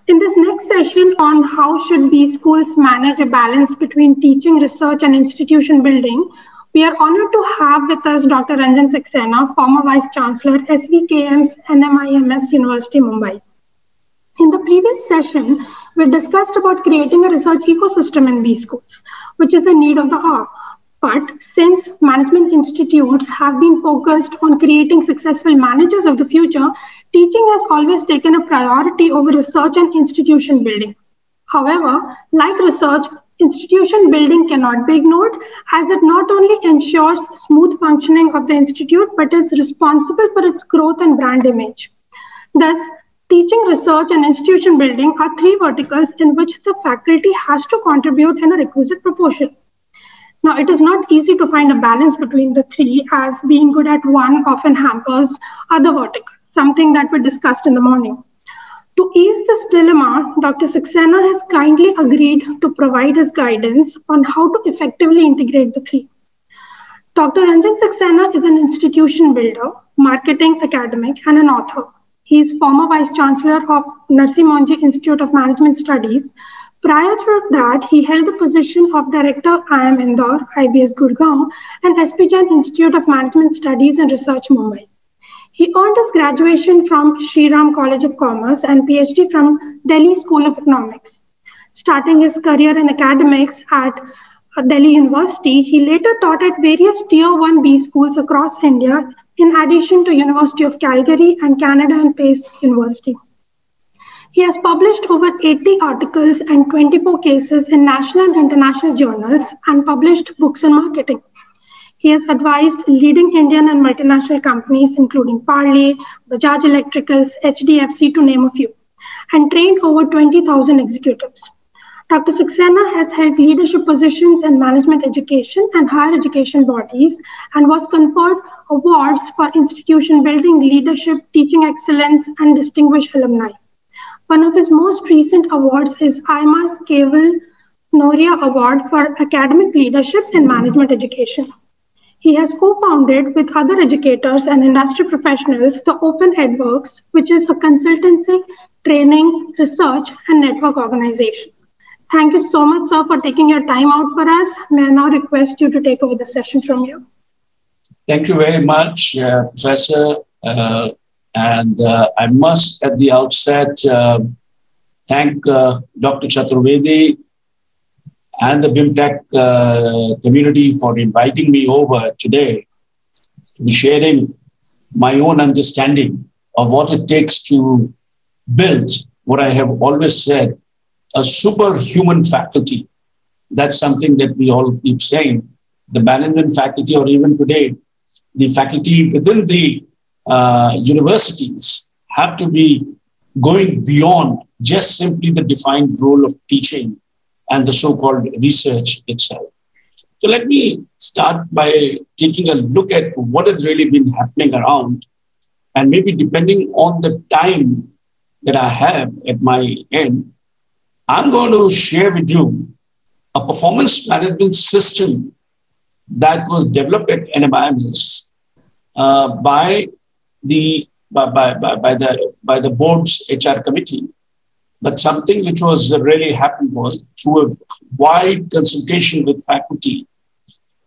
In this next session on how should B-schools manage a balance between teaching, research, and institution building, we are honored to have with us Dr. Ranjan Saxena, former Vice Chancellor, SVKM's NMIMS University, Mumbai. In the previous session, we discussed about creating a research ecosystem in B-schools, which is the need of the hour. But since management institutes have been focused on creating successful managers of the future, teaching has always taken a priority over research and institution building. However, like research, institution building cannot be ignored, as it not only ensures smooth functioning of the institute, but is responsible for its growth and brand image. Thus, teaching, research, and institution building are three verticals in which the faculty has to contribute in a requisite proportion. Now, it is not easy to find a balance between the three, as being good at one often hampers other verticals, something that we discussed in the morning. To ease this dilemma, Dr. Saxena has kindly agreed to provide his guidance on how to effectively integrate the three. Dr. Ranjan Saxena is an institution builder, marketing academic, and an author. He is former Vice Chancellor of Narsi Monjee Institute of Management Studies. Prior to that, he held the position of Director IIM Indore, IBS Gurgaon, and SP Jain Institute of Management Studies and Research, Mumbai. He earned his graduation from Shri Ram College of Commerce and PhD from Delhi School of Economics. Starting his career in academics at Delhi University, he later taught at various Tier 1 B schools across India, in addition to University of Calgary and Canada and Pace University. He has published over 80 articles and 24 cases in national and international journals and published books on marketing. He has advised leading Indian and multinational companies, including Parley, Bajaj Electricals, HDFC, to name a few, and trained over 20,000 executives. Dr. Saxena has held leadership positions in management education and higher education bodies and was conferred awards for institution building, leadership, teaching excellence, and distinguished alumni. One of his most recent awards is IMA's Keval Noria Award for Academic Leadership in Management Education. He has co-founded with other educators and industry professionals the Open EdWorks, which is a consultancy, training, research, and network organization. Thank you so much, sir, for taking your time out for us. May I now request you to take over the session from here. Thank you very much, Professor. I must, at the outset, thank Dr. Chaturvedi and the BIMTech community for inviting me over today to be sharing my own understanding of what it takes to build what I have always said, a superhuman faculty. That's something that we all keep saying. The management faculty, or even today, the faculty within the universities have to be going beyond just simply the defined role of teaching and the so-called research itself. So let me start by taking a look at what has really been happening around, and maybe depending on the time that I have at my end, I'm going to share with you a performance management system that was developed at NMIMS by the board's HR committee. But something which was really happened was through a wide consultation with faculty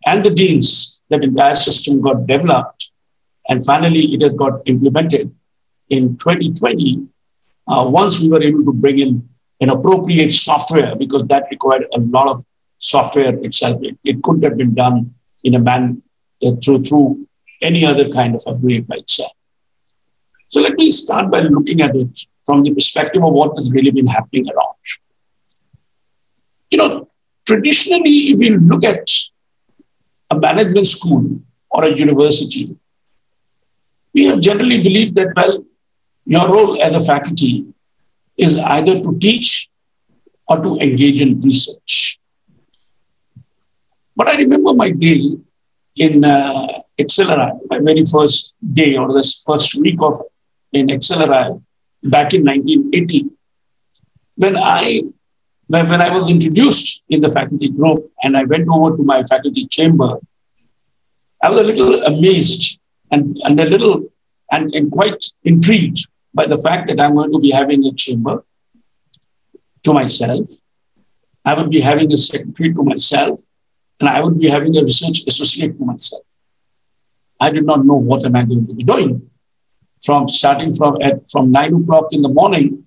and the deans, that entire system got developed, and finally it has got implemented in 2020. Once we were able to bring in an appropriate software, because that required a lot of software itself. It couldn't have been done in a through any other kind of a way by itself. So let me start by looking at it from the perspective of what has really been happening around. You know, traditionally, if you look at a management school or a university, we have generally believed that, well, your role as a faculty is either to teach or to engage in research. But I remember my day in XLRI, my very first day or this first week of in XLRI back in 1980, when I was introduced in the faculty group and I went over to my faculty chamber, I was a little amazed and a little and quite intrigued by the fact that I'm going to be having a chamber to myself. I would be having a secretary to myself, and I would be having a research associate to myself. I did not know what am I going to be doing from starting from 9 o'clock in the morning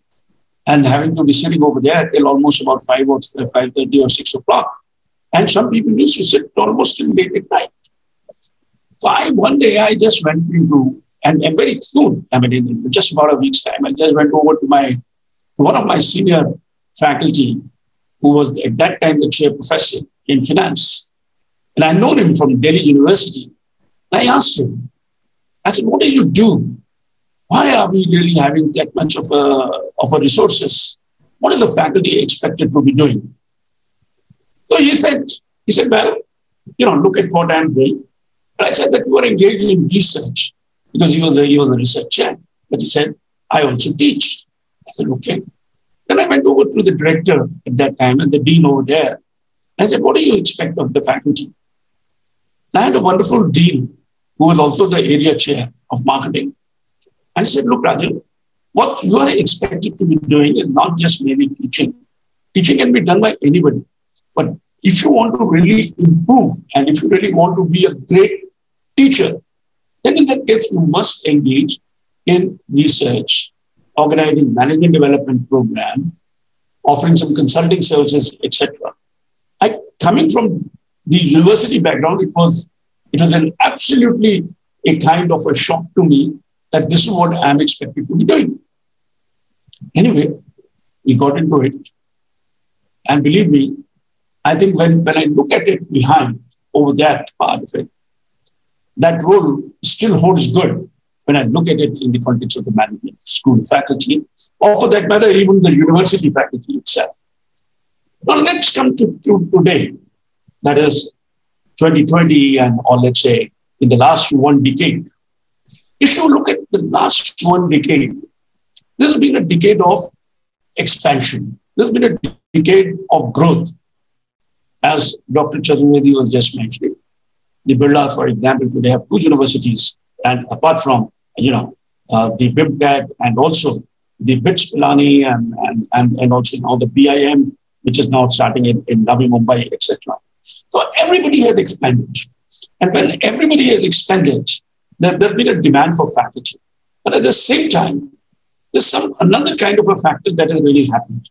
and having to be sitting over there till almost about 5:30 or 6 o'clock. And some people used to sit almost till late at night. So one day I just went into, and very soon, I mean, in just about a week's time, I just went over to one of my senior faculty, who was at that time the chair professor in finance. And I known him from Delhi University. And I asked him, I said, what do you do? Why are we really having that much of a resources? What is the faculty expected to be doing? So he said, well, look at what I'm doing. And I said that you are engaged in research, because he was a research chair. But he said, I also teach. I said, okay. Then I went over to the director at that time and the dean over there. I said, what do you expect of the faculty? And I had a wonderful dean who was also the area chair of marketing. And I said, look, Rajan, what you are expected to be doing is not just maybe teaching. Teaching can be done by anybody. But if you want to really improve and if you really want to be a great teacher, then in that case, you must engage in research, organizing management development program, offering some consulting services, etc. Coming from the university background, it was an absolutely a kind of a shock to me that this is what I'm expected to be doing. Anyway, we got into it. And believe me, I think when I look at it behind over that part of it, that role still holds good when I look at it in the context of the management school faculty, or for that matter, even the university faculty itself. Now let's come to today, that is 2020, or let's say in the last one decade. If you look at the last one decade, this has been a decade of expansion. This has been a decade of growth. As Dr. Chaturvedi was just mentioning, the Birla, for example, today have 2 universities, and apart from, the BIMTech and also the BITS Pilani and also now the BIM, which is now starting in Navi Mumbai, etc. So everybody has expanded. And when everybody has expanded, there's been a demand for faculty. But at the same time, there's another kind of a factor that has really happened,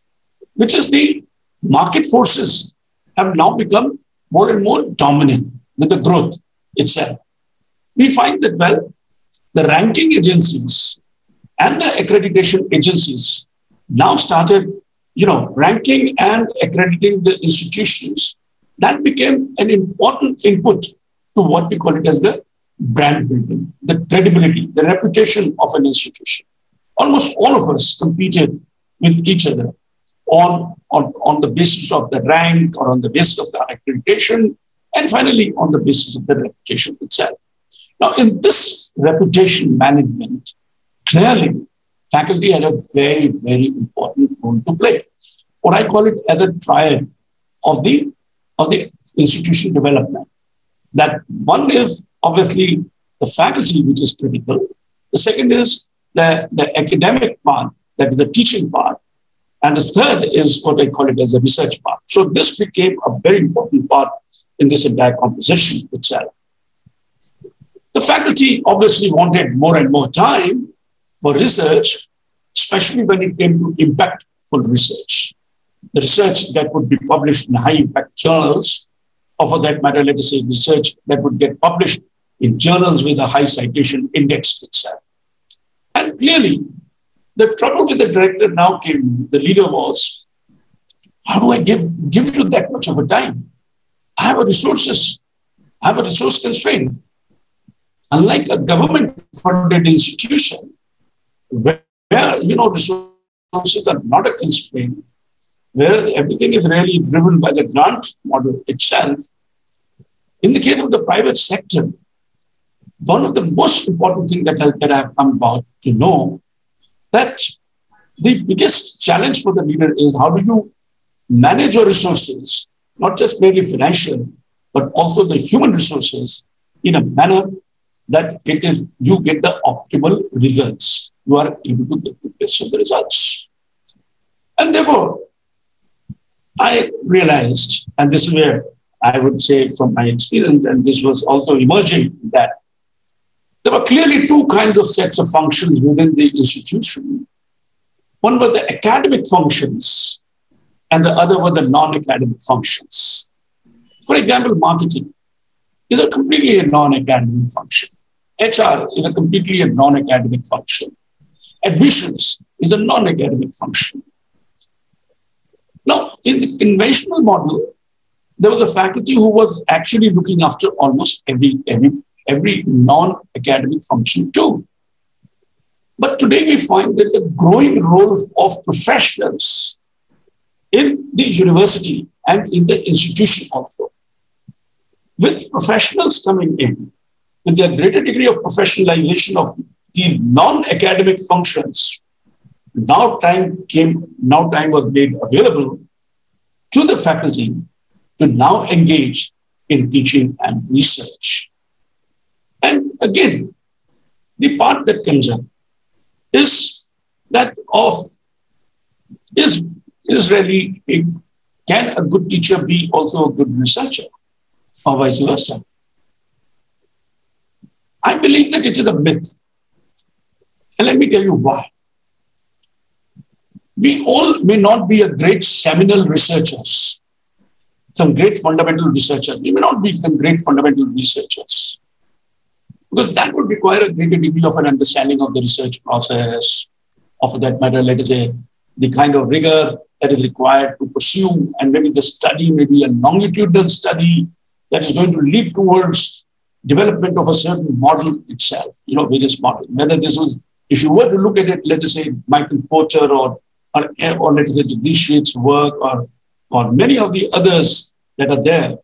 which is the market forces have now become more and more dominant with the growth itself. We find that, well, the ranking agencies and the accreditation agencies now started, ranking and accrediting the institutions. That became an important input to what we call it as the brand building, the credibility, the reputation of an institution. Almost all of us competed with each other on the basis of the rank or on the basis of the accreditation, and finally on the basis of the reputation itself. Now, in this reputation management, clearly, faculty had a very, very important role to play. What I call it as a triad of the institution development. That one is obviously the faculty, which is critical. The second is the academic part, that is the teaching part. And the third is what I call it as a research part. So this became a very important part in this entire composition itself. The faculty obviously wanted more and more time for research, especially when it came to impactful research. The research that would be published in high impact journals, or for that matter, let us say research that would get published in journals with a high citation index itself. And clearly, the trouble with the director now came, the leader was, how do I give to that much of a time? I have resource constraint. Unlike a government-funded institution, where resources are not a constraint, where everything is really driven by the grant model itself, in the case of the private sector, one of the most important things that I have come about to know, that the biggest challenge for the leader is how do you manage your resources, not just merely financial, but also the human resources in a manner that you get the optimal results. You are able to get the best of the results. And therefore, I realized, and this is where I would say from my experience, and this was also emerging, that there were clearly two kinds of sets of functions within the institution. One were the academic functions, and the other were the non-academic functions. For example, marketing is a completely a non-academic function. HR is a completely a non-academic function. Admissions is a non-academic function. Now, in the conventional model, there was a faculty who was actually looking after almost every non-academic function too. But today we find that the growing role of professionals in the university and in the institution also, with professionals coming in, with a greater degree of professionalization of the non-academic functions, now time was made available to the faculty to now engage in teaching and research. And again, the part that comes up is that is really, can a good teacher be also a good researcher, or vice versa? I believe that it is a myth. And let me tell you why. We all may not be a great seminal researchers, some great fundamental researchers. We may not be some great fundamental researchers, because that would require a greater degree of an understanding of the research process, or for that matter, let us say, the kind of rigor that is required to pursue, and maybe the study may be a longitudinal study that is going to lead towards development of a certain model itself, various models. Whether this was, if you were to look at it, let us say Michael Porter or let us say Jagdish Sheth's work, or many of the others that are there,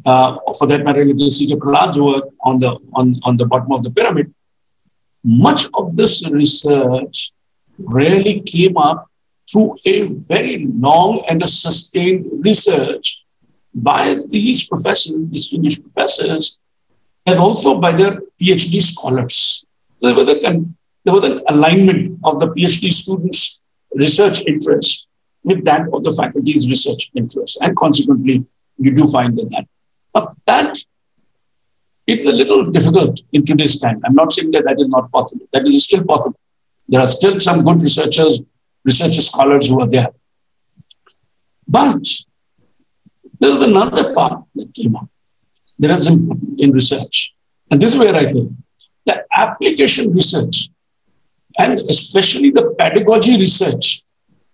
for that matter, let us see C.K. Prahlad's work on the bottom of the pyramid. Much of this research really came up through a very long and a sustained research by these professors, distinguished professors, and also by their PhD scholars. There was an alignment of the PhD students' research interests with that of the faculty's research interests. And consequently, you do find that. But that is a little difficult in today's time. I'm not saying that that is not possible. That is still possible. There are still some good research scholars who are there. But there is another part that came up. There is in research. And this is where I think the application research, and especially the pedagogy research,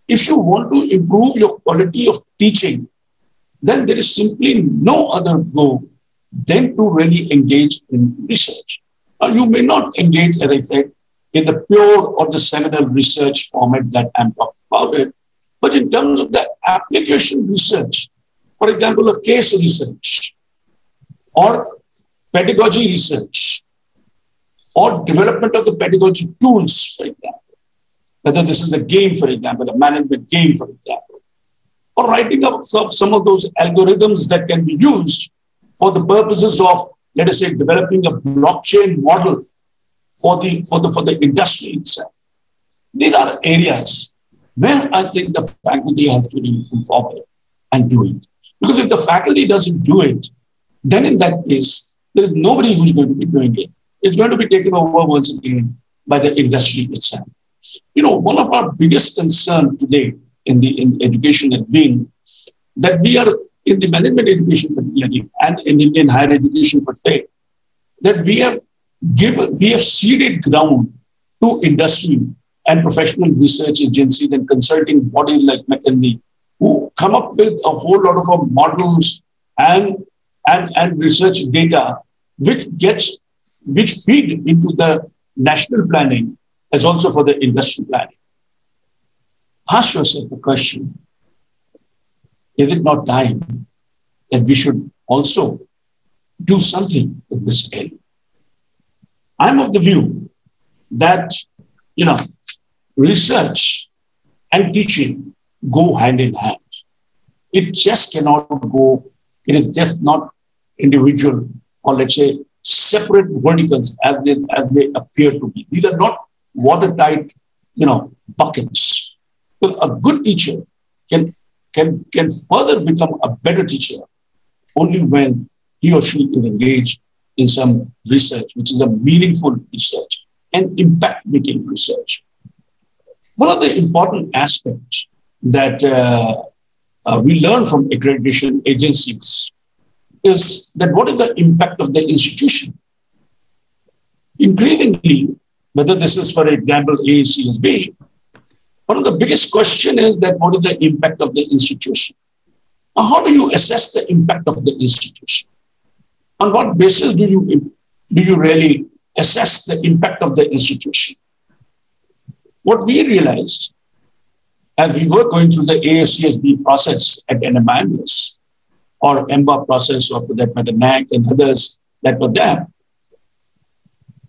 if you want to improve your quality of teaching, then there is simply no other goal than to really engage in research. Now, you may not engage, as I said, in the pure or the seminal research format that I'm talking about it, but in terms of the application research, for example, of case research or pedagogy research or development of the pedagogy tools, for example, whether this is a game, for example, a management game, for example, or writing up some of those algorithms that can be used for the purposes of, let us say, developing a blockchain model for the industry itself. These are areas where I think the faculty has to really come forward and do it. Because if the faculty doesn't do it, then in that case, there is nobody who's going to be doing it. It's going to be taken over once again by the industry itself. One of our biggest concerns today in education has been that we are in the management education particularly and in Indian higher education per se, that we have ceded ground to industry and professional research agencies and consulting bodies like McKinsey, who come up with a whole lot of models and research data, which feed into the national planning as also for the industry planning. Ask yourself the question, is it not time that we should also do something in this area? I'm of the view that, research and teaching go hand in hand. It just cannot go, it is just not individual or let's say separate verticals as they appear to be. These are not watertight, buckets. Because a good teacher can can further become a better teacher only when he or she is engaged in some research, which is a meaningful research and impact-making research. One of the important aspects that we learn from accreditation agencies is that what is the impact of the institution? Increasingly, whether this is, for example, AACSB, one of the biggest question is that what is the impact of the institution? Now, how do you assess the impact of the institution? On what basis do you really assess the impact of the institution? What we realized as we were going through the AACSB process at NMIMS or EMBA process, or for that matter, NAC and others that were there,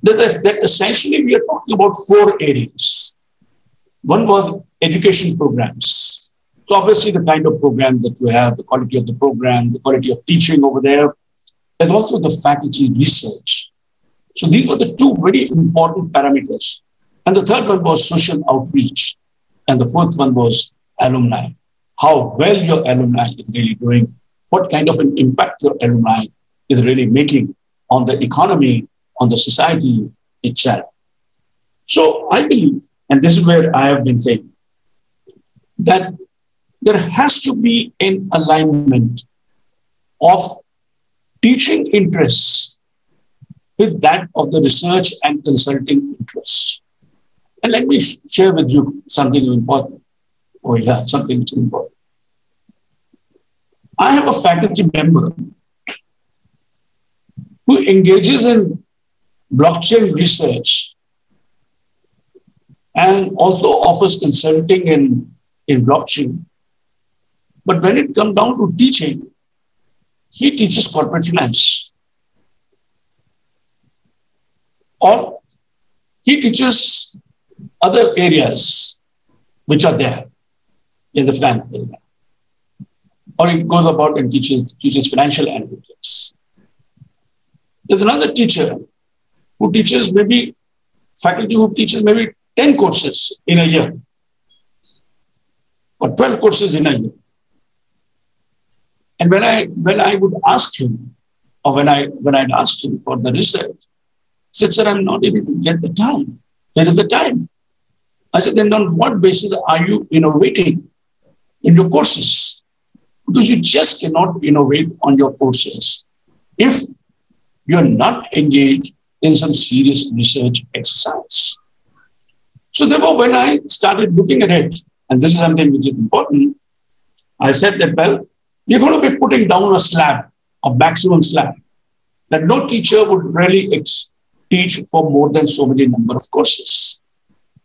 that essentially we are talking about 4 areas. One was education programs. So obviously the kind of program that you have, the quality of the program, the quality of teaching over there, and also the faculty research. So these were the 2 very important parameters. And the third one was social outreach. And the fourth one was alumni. How well your alumni is really doing, what kind of an impact your alumni is really making on the economy, on the society itself. So I believe, and this is where I have been saying, that there has to be an alignment of teaching interests with that of the research and consulting interests. And let me share with you something important. Oh yeah, something which is important. I have a faculty member who engages in blockchain research and also offers consulting in blockchain. But when it comes down to teaching, he teaches corporate finance. Or he teaches other areas which are there in the finance area. Or he goes about and teaches financial analytics. There's another teacher who teaches faculty who teaches maybe 10 courses in a year or 12 courses in a year. And when I would ask him, or when I'd asked him for the research, he said, sir, I'm not able to get the time. Where is the time? I said, then on what basis are you innovating in your courses? Because you just cannot innovate on your courses if you're not engaged in some serious research exercise. So therefore, when I started looking at it, and this is something which is important, I said that, well, we're going to be putting down a slab, a maximum slab, that no teacher would really teach for more than so many number of courses,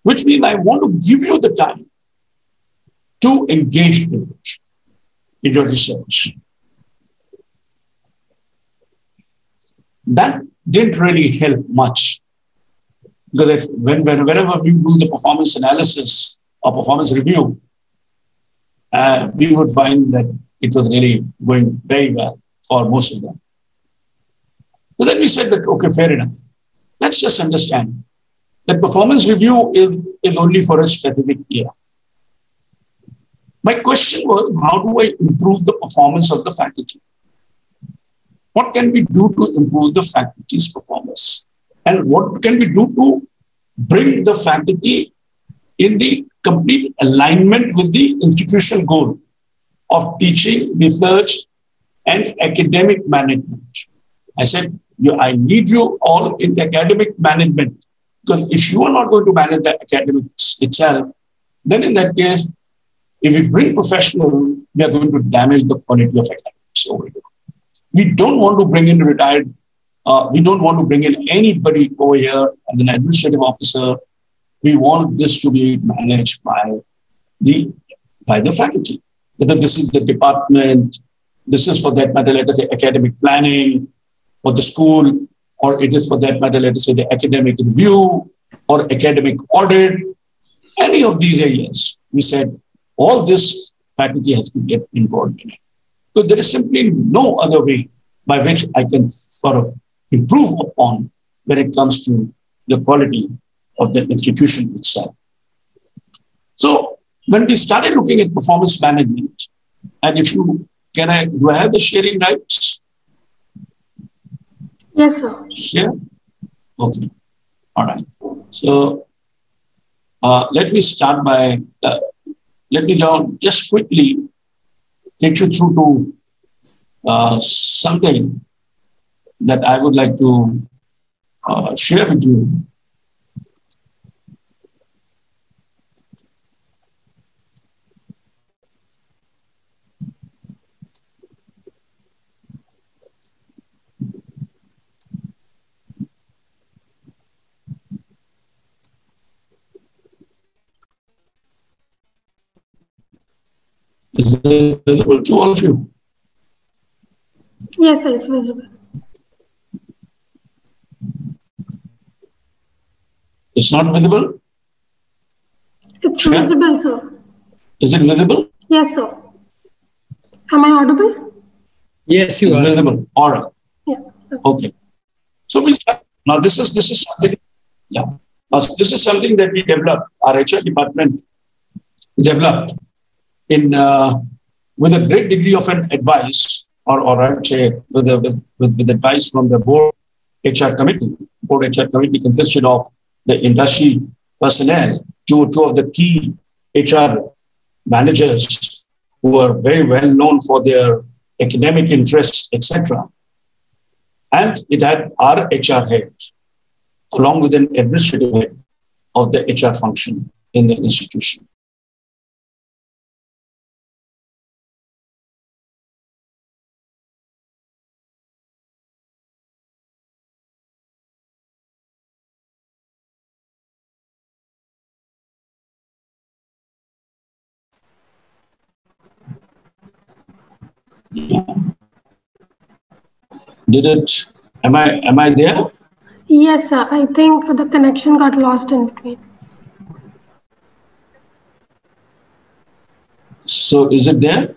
which means I want to give you the time to engage in your research. That didn't really help much, because whenever we do the performance analysis or performance review, we would find that it was really going very well for most of them. So then we said that, okay, fair enough. Let's just understand that performance review is only for a specific year. My question was, how do I improve the performance of the faculty? What can we do to improve the faculty's performance? And what can we do to bring the faculty in the complete alignment with the institutional goal of teaching, research, and academic management? I said, I need you all in the academic management, because if you are not going to manage the academics itself, then in that case, if we bring professionals, we are going to damage the quality of academics over here. We don't want to bring in we don't want to bring in anybody over here as an administrative officer. We want this to be managed by the faculty. Whether this is the department, this is for that matter, let us say academic planning for the school, or it is for that matter, let us say the academic review or academic audit, any of these areas. We said all this faculty has to get involved in it. So there is simply no other way by which I can sort of improve upon when it comes to the quality of the institution itself. So when we started looking at performance management, And if you, do I have the sharing rights? Yes, sir. Share? Okay. All right. So let me start by, let me now just quickly take you through to something that I would like to share with you. Is it visible to all of you? Yes, sir, it's visible. It's not visible? It's visible, sir. Is it visible? Yes, sir. Am I audible? Yes, you it's are. Visible. All right. Yeah. Okay. So we now this is something. Yeah. Now, this is something that we developed. Our HR department developed in with a great degree of an advice, or I would say with advice from the board HR committee. Board HR committee consisted of the industry personnel, two of the key HR managers who are very well known for their academic interests, etc. And it had our HR head, along with an administrative head of the HR function in the institution. Yeah. Did it? Am I there? Yes, sir. I think the connection got lost in between. So is it there?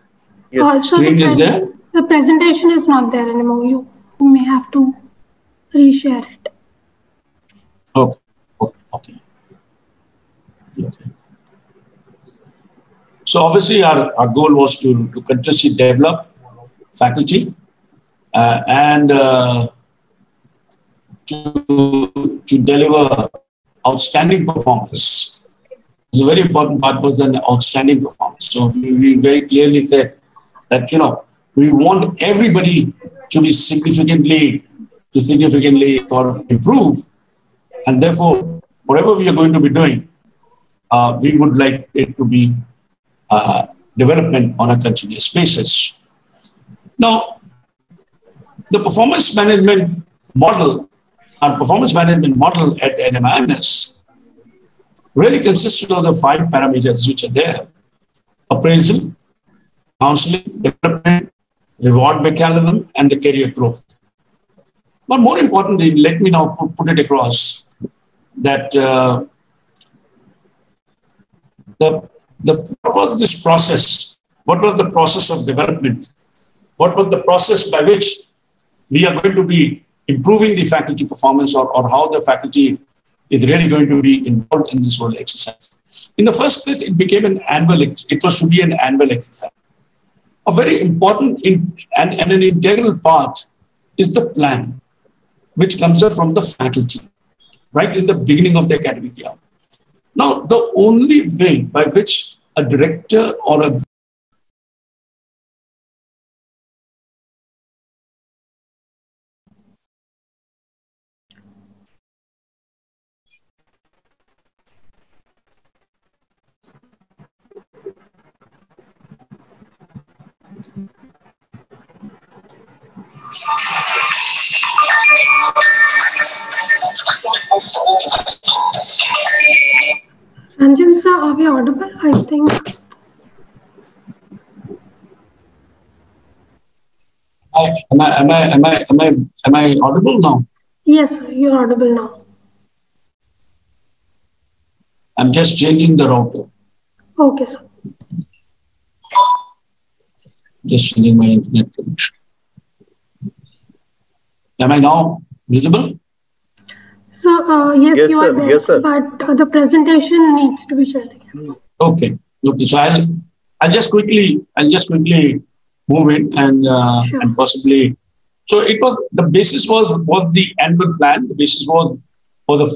Yes. Screen is there? The presentation is not there anymore. You may have to reshare it. Okay. Okay. Okay. So obviously our goal was to continuously develop faculty and to deliver outstanding performance. The very important part was an outstanding performance. So we very clearly said that, we want everybody to be significantly sort of improve. And therefore, whatever we are going to be doing, we would like it to be development on a continuous basis. Now, the performance management model at MIMS really consisted of the 5 parameters which are there: appraisal, counseling, development, reward mechanism, and the career growth. But more importantly, let me now put it across that what was this process? What was the process of development? What was the process by which we are going to be improving the faculty performance, or how the faculty is really going to be involved in this whole exercise? In the first place, it became it was to be an annual exercise. A very important and an integral part is the plan, which comes up from the faculty, right in the beginning of the academic year. Now, the only way by which a director or a Ranjan sir, are we audible? I think. Am I audible now? Yes, sir, you're audible now. I'm just changing the router. Okay, sir. Just changing my internet connection. Am I now visible? So, yes, Yes, you are sir. there, Yes, sir. but the presentation needs to be shared again. Okay. Okay. So I'll just quickly move in and possibly. So it was the basis was the annual plan. The basis was for the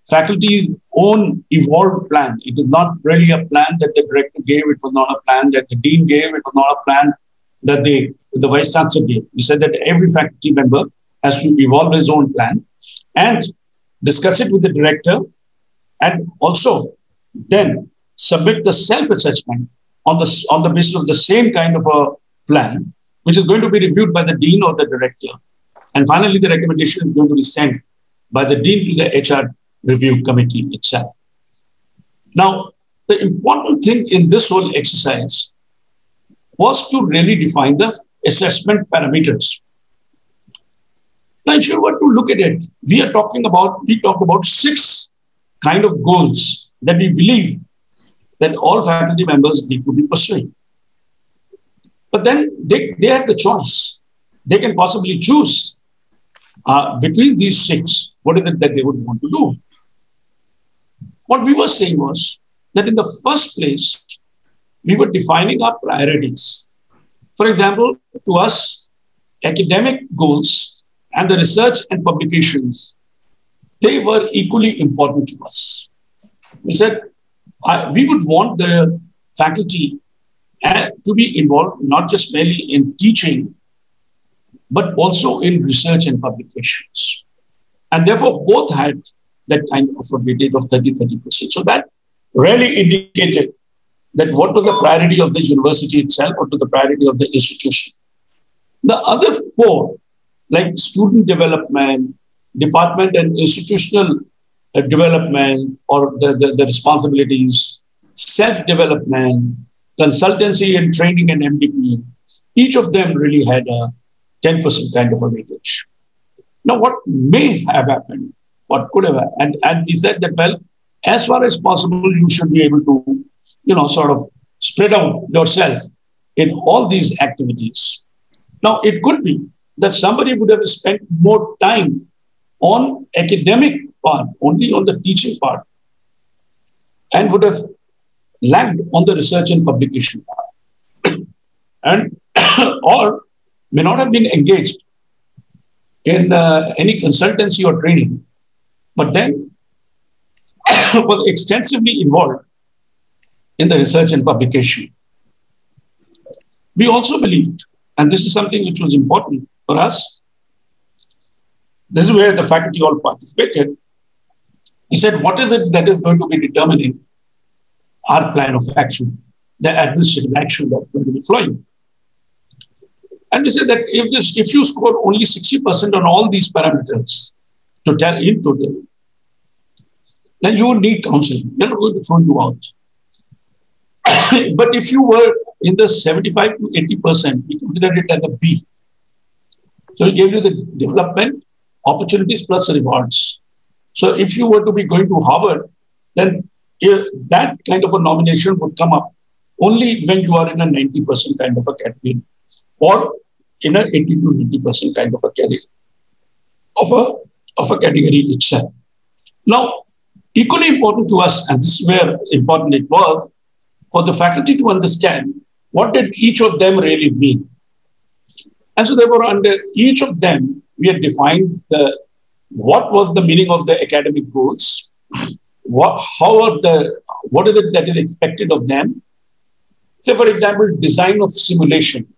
faculty's own evolved plan. It is not really a plan that the director gave. It was not a plan that the dean gave. It was not a plan that the vice chancellor gave. He said that every faculty member has to evolve his own plan and discuss it with the director, and also then submit the self-assessment on the basis of the same kind of a plan, which is going to be reviewed by the dean or the director. And finally, the recommendation is going to be sent by the dean to the HR review committee itself. Now, the important thing in this whole exercise was to really define the assessment parameters. Now, if you were to look at it, we talked about 6 kind of goals that we believe that all faculty members need to be pursuing. But then they had the choice. They can possibly choose between these 6, what is it that they would want to do. What we were saying was that in the first place, we were defining our priorities. For example, to us, academic goals and the research and publications, they were equally important to us. We said we would want the faculty to be involved not just merely in teaching, but also in research and publications. And therefore, both had that kind of a weightage of 30%. So that really indicated that what was the priority of the university itself or to the priority of the institution. The other 4, like student development, department and institutional development or the responsibilities, self-development, consultancy and training and MDP, each of them really had a 10% kind of a weightage. Now, what may have happened, what could have happened, and we said that, well, as far as possible, you should be able to, sort of spread out yourself in all these activities. Now, it could be that somebody would have spent more time on academic part, only on the teaching part, and would have lagged on the research and publication part, and or may not have been engaged in any consultancy or training, but then was extensively involved in the research and publication. We also believed, and this is something which was important for us, this is where the faculty all participated. He said, what is it that is going to be determining our plan of action, the administrative action that's going to be flowing? And we said that if you score only 60% on all these parameters in total, then you will need counseling. They're not going to throw you out. But if you were in the 75 to 80%, we considered it as a B. So we gave you the development, opportunities plus rewards. So if you were to be going to Harvard, then that kind of a nomination would come up only when you are in a 90% kind of a category or in an 80 to 90% kind of a category of a category itself. Now, equally important to us, and this is where important it was, for the faculty to understand what did each of them really mean. And so they were under each of them, we had defined what was the meaning of the academic goals, what is it that is expected of them. Say, for example, design of simulation,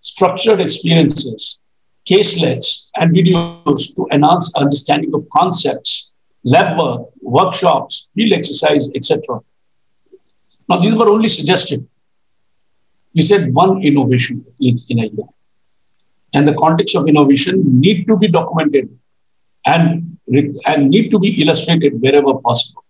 structured experiences, caselets, and videos to enhance understanding of concepts, lab work, workshops, field exercise, etc. Now, these were only suggested. We said one innovation, at least in a year. And the context of innovation need to be documented and need to be illustrated wherever possible.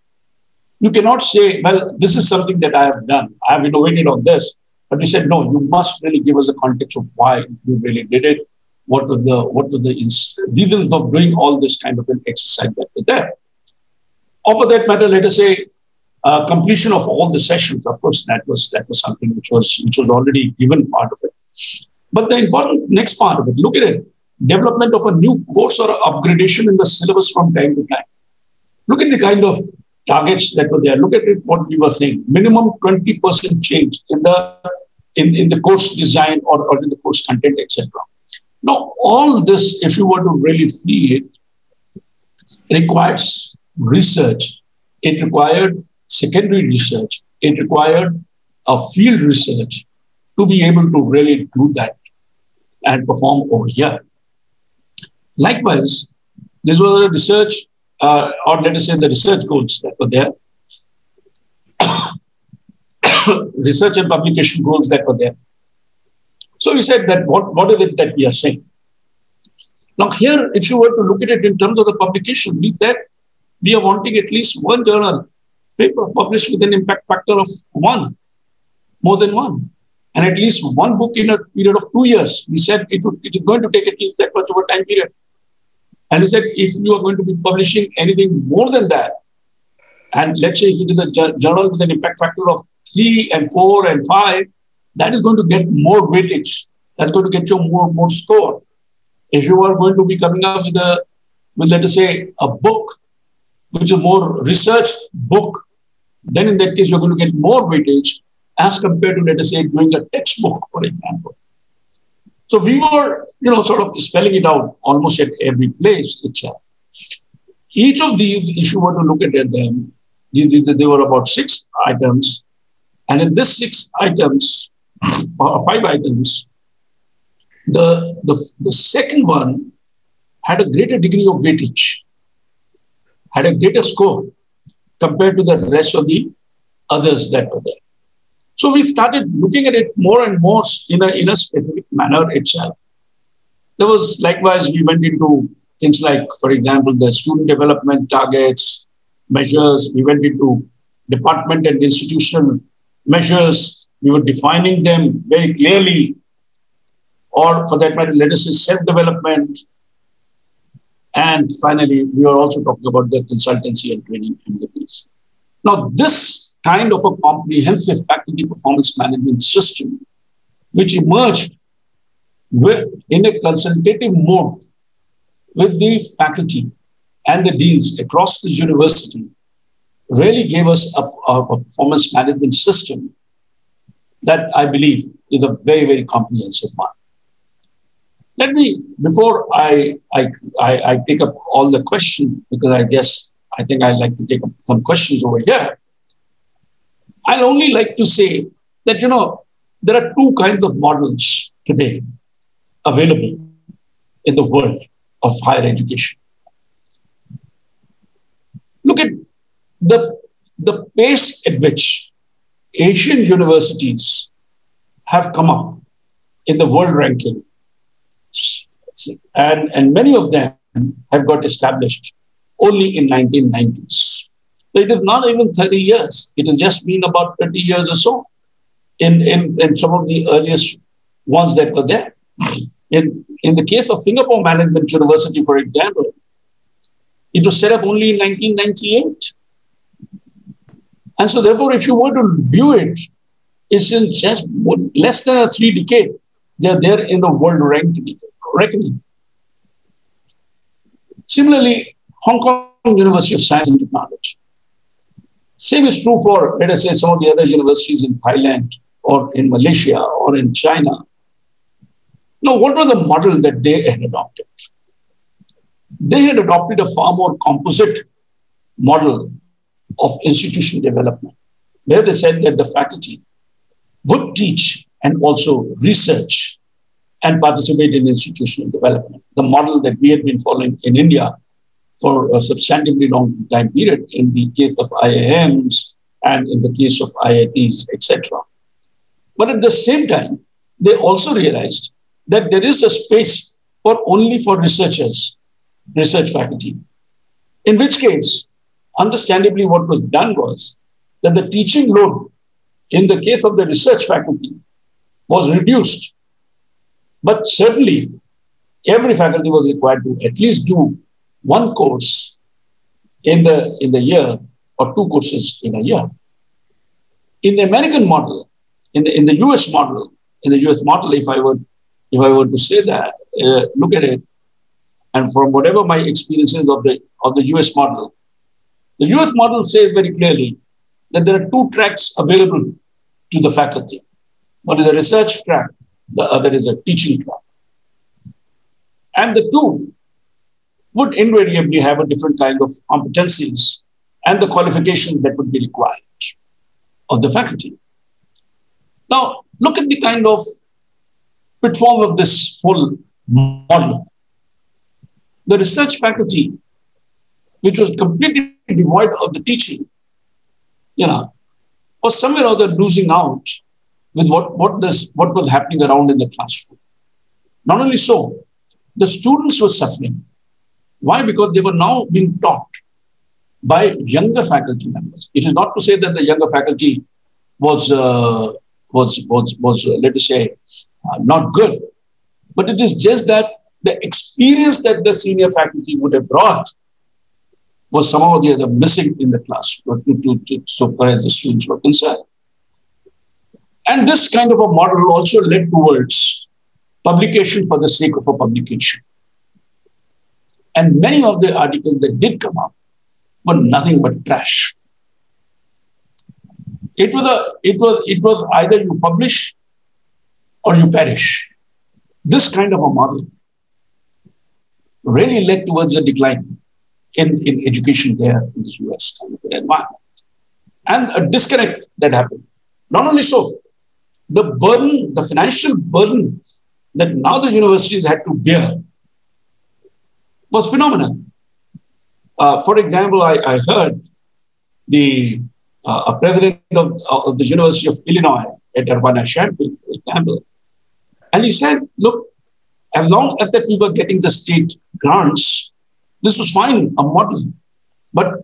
You cannot say, well, this is something that I have done. I have innovated on this. But we said, no, you must really give us a context of why you really did it. What were the reasons of doing all this kind of an exercise that was there? Or for that matter, let us say, completion of all the sessions. Of course, that was something which was already given part of it. But the important next part of it, look at it, development of a new course or upgradation in the syllabus from time to time. Look at the kind of targets that were there. Look at it, what we were saying. Minimum 20% change in the course design or in the course content, etc. Now, all this, if you were to really see it, requires research. It required secondary research. It required a field research to be able to really do that and perform over here. Likewise, this was a research, or let us say the research goals that were there. Research and publication goals that were there. So we said that what is it that we are saying? Now here, if you were to look at it in terms of the publication, we said we are wanting at least one journal paper published with an impact factor of 1, more than 1, and at least one book in a period of 2 years. We said it is going to take at least that much of a time period. And we said if you are going to be publishing anything more than that, and let's say if it is a journal with an impact factor of 3 and 4 and 5, that is going to get more weightage. That's going to get you more score. If you are going to be coming up with let us say a book which is a more researched book, then in that case you're going to get more weightage as compared to, let us say, doing a textbook, for example. So we were, sort of spelling it out almost at every place itself. Each of these, if you were to look at them, they were about 6 items. And in this 6 items, or 5 items, the second one had a greater degree of weightage, had a greater score compared to the rest of the others that were there. So we started looking at it more and more in a specific manner itself. There was likewise, we went into things like, for example, the student development targets, measures. We went into department and institutional measures. We were defining them very clearly. Or for that matter, let us say self-development. And finally, we are also talking about the consultancy and training activities. Now, this kind of a comprehensive faculty performance management system, which emerged in a consultative mode with the faculty and the deans across the university, really gave us a performance management system that I believe is a very, very comprehensive one. Let me, before I take up all the questions, because I think I'd like to take up some questions over here. I'll only like to say that, there are 2 kinds of models today available in the world of higher education. Look at the pace at which Asian universities have come up in the world ranking. And many of them have got established only in 1990s. So it is not even 30 years. It has just been about 30 years or so in some of the earliest ones that were there. In the case of Singapore Management University, for example, it was set up only in 1998. And so therefore, if you were to view it, it's in just less than a 3 decade. They're there in the world reckoning. Similarly, Hong Kong University of Science and Technology. Same is true for, let us say, some of the other universities in Thailand or in Malaysia or in China. Now, what was the model that they had adopted? They had adopted a far more composite model of institution development, where they said that the faculty would teach and also research and participate in institutional development. The model that we had been following in India for a substantively long time period in the case of IIMs and in the case of IITs, etc. But at the same time, they also realized that there is a space only for researchers, research faculty. In which case, understandably, what was done was that the teaching load in the case of the research faculty was reduced. But certainly, every faculty was required to at least do 1 course in the year or 2 courses in a year. In the American model, in the US model, if I were to say that, look at it, and from whatever my experiences of the US model, The US model says very clearly that there are two tracks available to the faculty. One is a research track, the other is a teaching track. And the two would invariably have a different kind of competencies and the qualification that would be required of the faculty. Now, look at the kind of pitfall of this whole model. The research faculty, which was completely devoid of the teaching, was somewhere or other losing out with what was happening around in the classroom. Not only so, the students were suffering. Why? Because they were now being taught by younger faculty members. It is not to say that the younger faculty was let us say, not good, but it is just that the experience that the senior faculty would have brought was somehow or the other missing in the class, so far as the students were concerned. And this kind of a model also led towards publication for the sake of a publication. And many of the articles that did come up were nothing but trash. It was either you publish or you perish. This kind of a model really led towards a decline in education there in the US kind of an environment. And a disconnect that happened. Not only so, the burden, the financial burden that now the universities had to bear was phenomenal. For example, I heard a president of the University of Illinois at Urbana-Champaign, for example, and he said, look, as long as that we were getting the state grants, this was fine, a model. But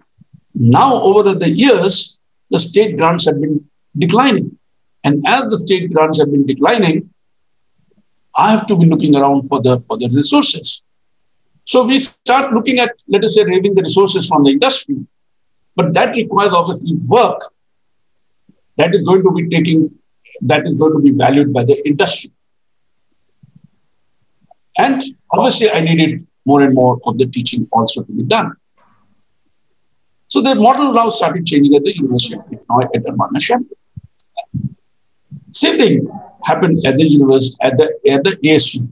now over the years, the state grants have been declining. And as the state grants have been declining, I have to be looking around for the resources. So we start looking at, let us say, raising the resources from the industry. But that requires obviously work that is going to be valued by the industry. And obviously, I needed more and more of the teaching also to be done. So the model now started changing at the University of Illinois at Urbana-Champaign. Same thing happened at the university, at the ASU.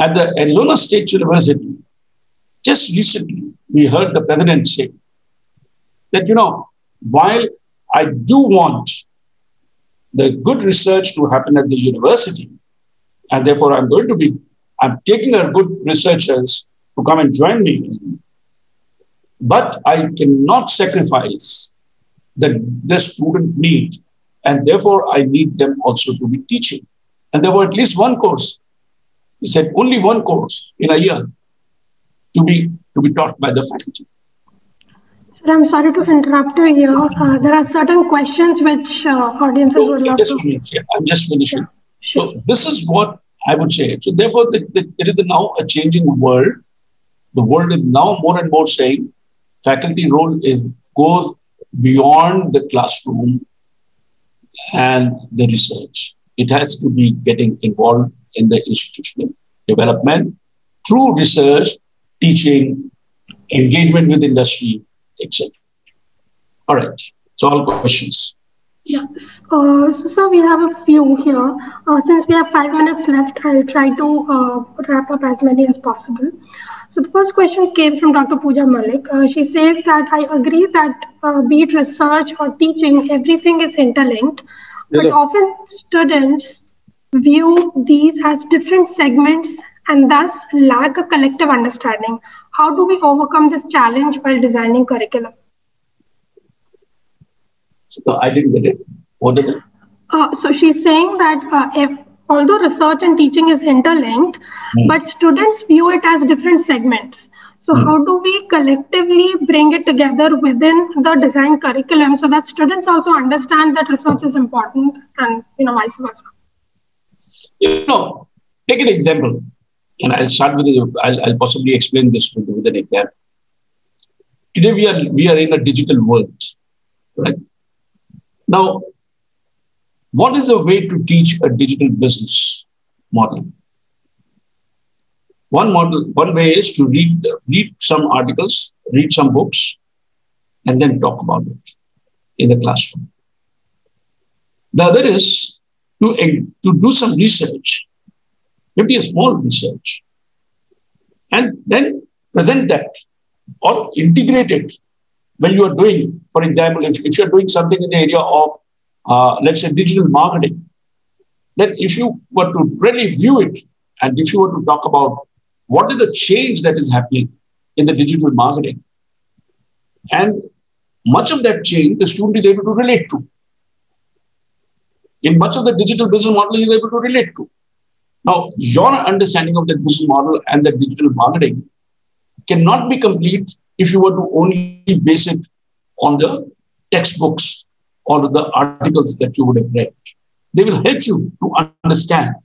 At the Arizona State University, just recently, we heard the president say that, while I do want the good research to happen at the university, and therefore I'm taking our good researchers to come and join me, but I cannot sacrifice the student need, and therefore I need them also to be teaching. And there were at least one course. He said only one course in a year to be taught by the faculty. Sir, I'm sorry to interrupt you here. There are certain questions which audiences would love to. I'm just finishing. Yeah, sure. So this is what I would say. So therefore, there is now a changing world. The world is now more and more saying faculty role goes beyond the classroom and the research. It has to be getting involved in the institutional development through research, teaching, engagement with industry, etc. All right. So all questions. Yeah. So we have a few here. Since we have 5 minutes left, I'll try to wrap up as many as possible. So the first question came from Dr. Pooja Malik. She says that I agree that be it research or teaching, everything is interlinked, but often students view these as different segments and thus lack a collective understanding. How do we overcome this challenge while designing curriculum? So I didn't get it. What is it? So she's saying that although research and teaching is interlinked, but students view it as different segments. So how do we collectively bring it together within the design curriculum so that students also understand that research is important and vice versa? Take an example, and I'll start with I'll possibly explain this with an example. Today we are in a digital world, right? Now, what is the way to teach a digital business model? One way is to read some articles, read some books, and then talk about it in the classroom. The other is to do some research, maybe a small research, and then present that or integrate it when you are doing, for example, if you're doing something in the area of, let's say, digital marketing, then if you were to really view it, and if you were to talk about what is the change that is happening in the digital marketing, and much of that change the student is able to relate to. In much of the digital business model, he is able to relate to. Now, your understanding of the business model and the digital marketing cannot be complete if you were to only base it on the textbooks or the articles that you would have read. They will help you to understand,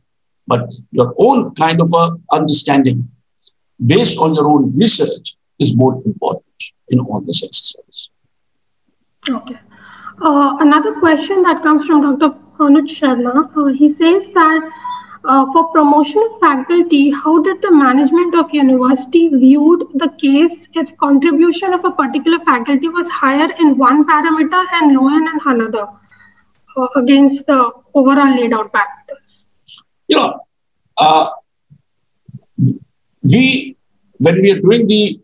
but your own kind of a understanding based on your own research is more important in all this exercise. Okay. Another question that comes from Dr. Anuj Sharma. He says that for promotion of faculty, how did the management of university viewed the case if contribution of a particular faculty was higher in one parameter and lower in another against the overall laid out factors? You know, when we are doing the,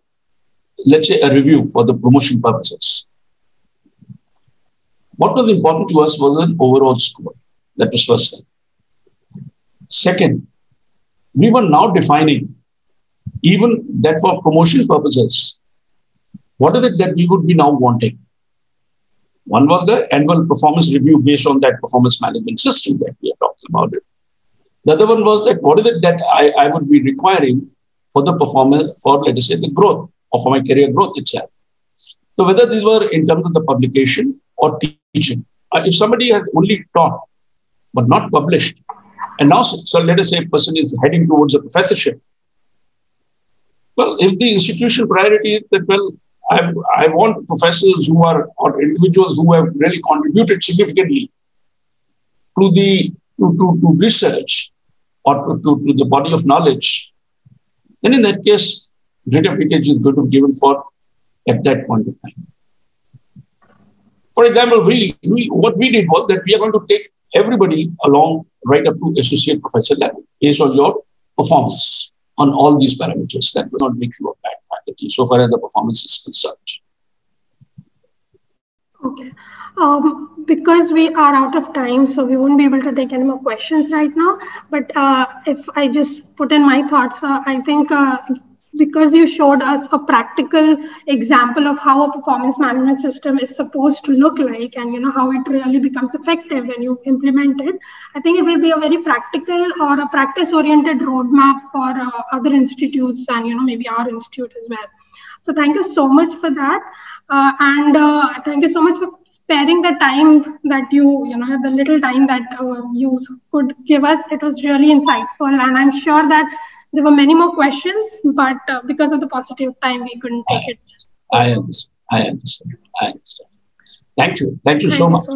let's say, a review for the promotion purposes, what was important to us was an overall score. That was first thing. Second, we were now defining, even that for promotion purposes, what is it that we would be now wanting? One was the annual performance review based on that performance management system that we are talking about it. The other one was that what is it that I would be requiring for the performance, for, let us say, the growth, or for my career growth itself. So whether these were in terms of the publication or teaching. If somebody has only taught but not published, and now, so let us say a person is heading towards a professorship. Well, if the institutional priority is that, well, I want professors who are, or individuals who have really contributed significantly to the to research or to the body of knowledge, then in that case, greater weightage is going to be given for at that point of time. For example, what we did was that we are going to take everybody along right up to associate professor level based on your performance on all these parameters. That will not make you a bad faculty so far as the performance is concerned. Okay. Because we are out of time, so we won't be able to take any more questions right now. But if I just put in my thoughts, I think because you showed us a practical example of how a performance management system is supposed to look like, and how it really becomes effective when you implement it, I think it will be a very practical or a practice-oriented roadmap for other institutes and maybe our institute as well. So thank you so much for that, and thank you so much for sparing the time that the little time that you could give us. It was really insightful, and I'm sure that there were many more questions, but because of the paucity of time, we couldn't take it. I understand. Thank you. Thank you so much.